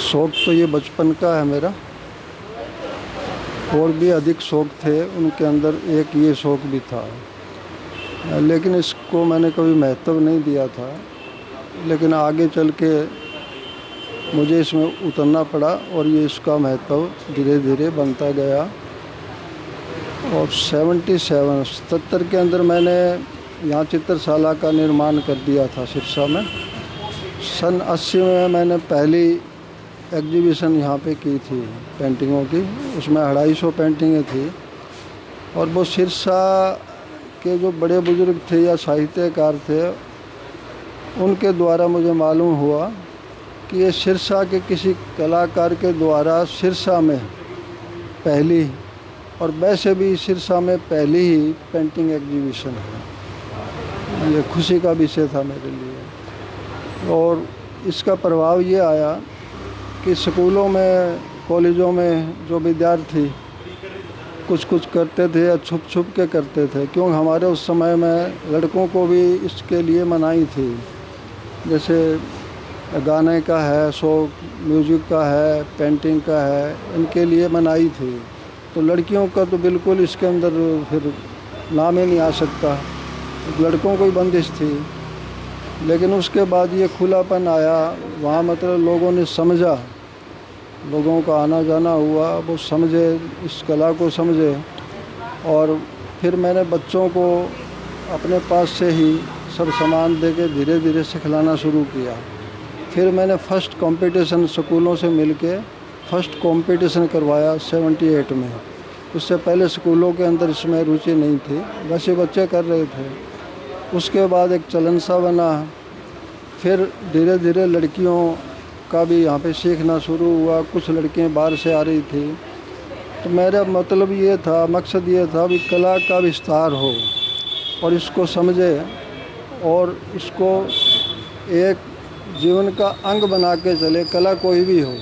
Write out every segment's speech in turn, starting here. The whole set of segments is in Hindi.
शौक़ तो ये बचपन का है मेरा। और भी अधिक शौक़ थे, उनके अंदर एक ये शौक़ भी था, लेकिन इसको मैंने कभी महत्व नहीं दिया था। लेकिन आगे चल के मुझे इसमें उतरना पड़ा और ये इसका महत्व धीरे धीरे बनता गया। और 77 के अंदर मैंने यहाँ चित्रशाला का निर्माण कर दिया था सिरसा में। सन 80 में मैंने पहली एग्जीबिशन यहाँ पे की थी पेंटिंगों की, उसमें 250 पेंटिंगें थी। और वो सिरसा के जो बड़े बुजुर्ग थे या साहित्यकार थे, उनके द्वारा मुझे मालूम हुआ कि ये सिरसा के किसी कलाकार के द्वारा सिरसा में पहली, और वैसे भी सिरसा में पहली ही पेंटिंग एग्जीबिशन है। ये खुशी का विषय था मेरे लिए। और इसका प्रभाव ये आया कि स्कूलों में, कॉलेजों में जो विद्यार्थी कुछ कुछ करते थे या छुप छुप के करते थे, क्योंकि हमारे उस समय में लड़कों को भी इसके लिए मनाही थी। जैसे गाने का है शौक़, म्यूज़िक का है, पेंटिंग का है, इनके लिए मनाही थी। तो लड़कियों का तो बिल्कुल इसके अंदर फिर नाम ही नहीं आ सकता, लड़कों को ही बंदिश थी। लेकिन उसके बाद ये खुलापन आया, वहाँ मतलब लोगों ने समझा, लोगों का आना जाना हुआ, वो समझे, इस कला को समझे। और फिर मैंने बच्चों को अपने पास से ही सब सामान दे के धीरे धीरे सिखलाना शुरू किया। फिर मैंने फ़र्स्ट कंपटीशन स्कूलों से मिलके फ़र्स्ट कंपटीशन करवाया 78 में। उससे पहले स्कूलों के अंदर इसमें रुचि नहीं थी, वैसे बच्चे कर रहे थे। उसके बाद एक चलन सा बना। फिर धीरे धीरे लड़कियों का भी यहाँ पे सीखना शुरू हुआ। कुछ लड़कियाँ बाहर से आ रही थी। तो मेरा मतलब ये था, मकसद ये था भी कला का विस्तार हो और इसको समझे और इसको एक जीवन का अंग बना के चले। कला कोई भी हो,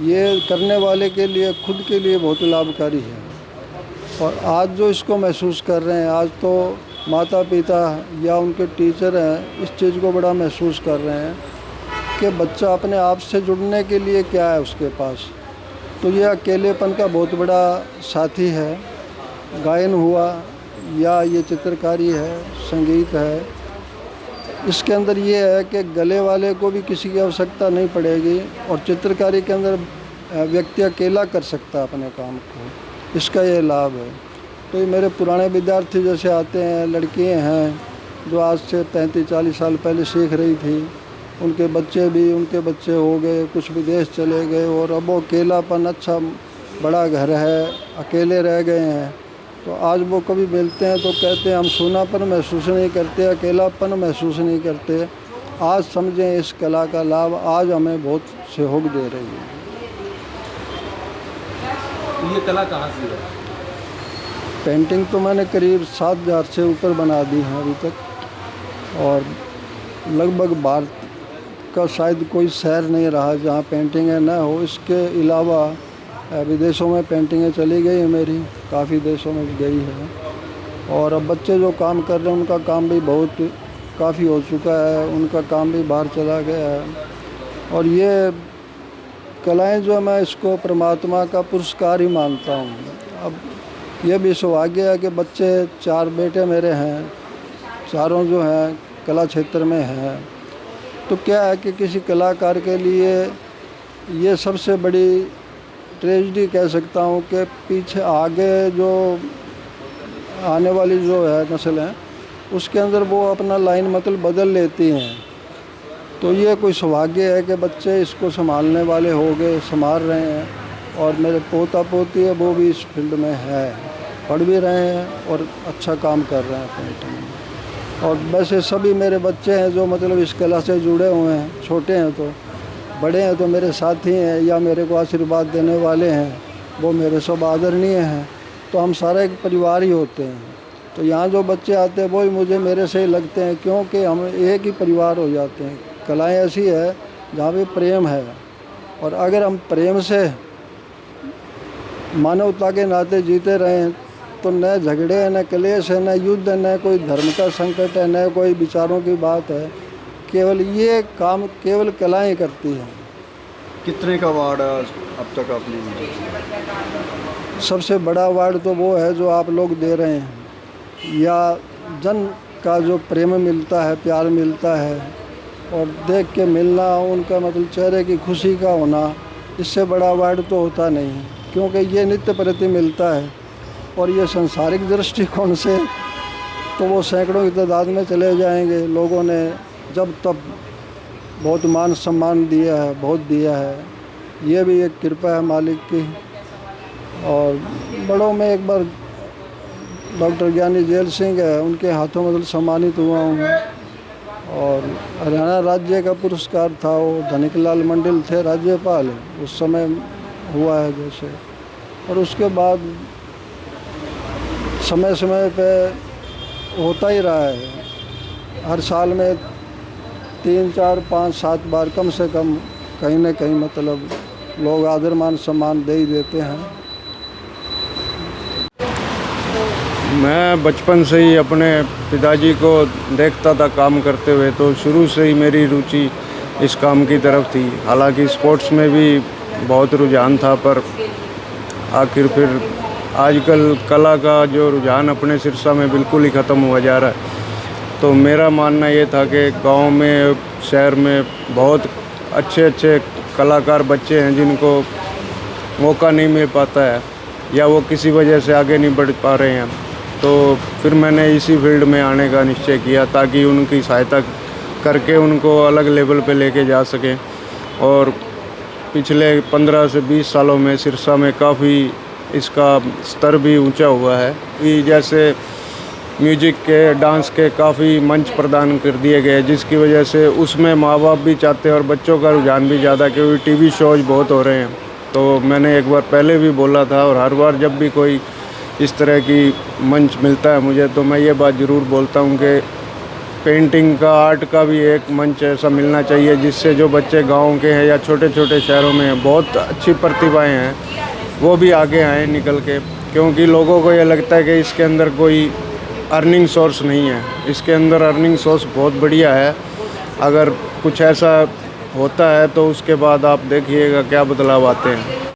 ये करने वाले के लिए, खुद के लिए बहुत लाभकारी है। और आज जो इसको महसूस कर रहे हैं, आज तो माता पिता या उनके टीचर हैं, इस चीज़ को बड़ा महसूस कर रहे हैं कि बच्चा अपने आप से जुड़ने के लिए क्या है उसके पास। तो ये अकेलेपन का बहुत बड़ा साथी है। गायन हुआ या ये चित्रकारी है, संगीत है, इसके अंदर ये है कि गले वाले को भी किसी की आवश्यकता नहीं पड़ेगी और चित्रकारी के अंदर व्यक्ति अकेला कर सकता है अपने काम को, इसका ये लाभ है। तो ये मेरे पुराने विद्यार्थी जैसे आते हैं, लड़कियां हैं जो आज से 35-40 साल पहले सीख रही थी, उनके बच्चे भी, उनके बच्चे हो गए, कुछ विदेश चले गए और अब वो अकेलापन, अच्छा बड़ा घर है, अकेले रह गए हैं। तो आज वो कभी मिलते हैं तो कहते हैं हम सूनापन महसूस नहीं करते, अकेलापन महसूस नहीं करते। आज समझें इस कला का लाभ, आज हमें बहुत सहयोग दे रही है। ये कला कहाँ से है? पेंटिंग तो मैंने करीब 7000 से ऊपर बना दी हैं अभी तक। और लगभग भारत का शायद कोई शहर नहीं रहा जहाँ पेंटिंगें ना हो। इसके अलावा विदेशों में पेंटिंगें चली गई हैं मेरी, काफ़ी देशों में गई है। और अब बच्चे जो काम कर रहे हैं उनका काम भी बहुत काफ़ी हो चुका है, उनका काम भी बाहर चला गया है। और ये कलाएं जो मैं इसको परमात्मा का पुरस्कार ही मानता हूँ। अब ये भी सौभाग्य है कि बच्चे 4 बेटे मेरे हैं, चारों जो हैं कला क्षेत्र में हैं। तो क्या है कि किसी कलाकार के लिए ये सबसे बड़ी ट्रेजेडी कह सकता हूँ कि पीछे आगे जो आने वाली जो है नस्ल है, उसके अंदर वो अपना लाइन मतलब बदल लेती हैं। तो ये कोई सौभाग्य है कि बच्चे इसको संभालने वाले हो गए, संभाल रहे हैं। और मेरे पोता पोती है वो भी इस फील्ड में है, पढ़ भी रहे हैं और अच्छा काम कर रहे हैं पेंटिंग में। और वैसे सभी मेरे बच्चे हैं जो मतलब इस कला से जुड़े हुए हैं, छोटे हैं तो बड़े हैं तो मेरे साथी हैं या मेरे को आशीर्वाद देने वाले हैं, वो मेरे सब आदरणीय हैं। तो हम सारा एक परिवार ही होते हैं। तो यहाँ जो बच्चे आते हैं वो ही मुझे मेरे से ही लगते हैं, क्योंकि हम एक ही परिवार हो जाते हैं। कलाएं ऐसी है जहाँ पे प्रेम है, और अगर हम प्रेम से मानवता के नाते जीते रहें तो न झगड़े हैं, न क्लेश है, न युद्ध है, न कोई धर्म का संकट है, न कोई विचारों की बात है। केवल ये काम केवल कलाएं करती हैं। कितने का अवार्ड अब तक आपने? सबसे बड़ा अवार्ड तो वो है जो आप लोग दे रहे हैं, या जन का जो प्रेम मिलता है, प्यार मिलता है और देख के मिलना, उनका मतलब चेहरे की खुशी का होना, इससे बड़ा अवार्ड तो होता नहीं है, क्योंकि ये नित्य प्रति मिलता है। और ये सांसारिक दृष्टिकोण से तो वो सैकड़ों की तादाद में चले जाएंगे। लोगों ने जब तब बहुत मान सम्मान दिया है, बहुत दिया है। ये भी एक कृपा है मालिक की। और बड़ों में एक बार डॉक्टर ज्ञानी जेल सिंह है, उनके हाथों मतलब सम्मानित हुआ हूँ। और हरियाणा राज्य का पुरस्कार था, वो धनिकलाल मंडल थे राज्यपाल, उस समय हुआ है जैसे। और उसके बाद समय समय पे होता ही रहा है, हर साल में 3, 4, 5, 7 बार कम से कम कहीं न कहीं मतलब लोग आदर मान सम्मान दे ही देते हैं। मैं बचपन से ही अपने पिताजी को देखता था काम करते हुए, तो शुरू से ही मेरी रुचि इस काम की तरफ थी। हालांकि स्पोर्ट्स में भी बहुत रुझान था, पर आखिर फिर आजकल कला का जो रुझान अपने सिरसा में बिल्कुल ही ख़त्म हुआ जा रहा है। तो मेरा मानना ये था कि गांव में, शहर में बहुत अच्छे अच्छे कलाकार बच्चे हैं जिनको मौका नहीं मिल पाता है, या वो किसी वजह से आगे नहीं बढ़ पा रहे हैं। तो फिर मैंने इसी फील्ड में आने का निश्चय किया, ताकि उनकी सहायता करके उनको अलग लेवल पे लेके जा सकें। और पिछले 15 से 20 सालों में सिरसा में काफ़ी इसका स्तर भी ऊंचा हुआ है। कि जैसे म्यूजिक के, डांस के काफ़ी मंच प्रदान कर दिए गए, जिसकी वजह से उसमें माँ बाप भी चाहते हैं और बच्चों का रुझान भी ज़्यादा, क्योंकि टीवी शोज बहुत हो रहे हैं। तो मैंने एक बार पहले भी बोला था, और हर बार जब भी कोई इस तरह की मंच मिलता है मुझे, तो मैं ये बात ज़रूर बोलता हूँ कि पेंटिंग का, आर्ट का भी एक मंच ऐसा मिलना चाहिए, जिससे जो बच्चे गाँव के हैं या छोटे छोटे शहरों में बहुत अच्छी प्रतिभाएँ हैं, वो भी आगे आएँ निकल के। क्योंकि लोगों को ये लगता है कि इसके अंदर कोई अर्निंग सोर्स नहीं है। इसके अंदर अर्निंग सोर्स बहुत बढ़िया है। अगर कुछ ऐसा होता है तो उसके बाद आप देखिएगा क्या बदलाव आते हैं।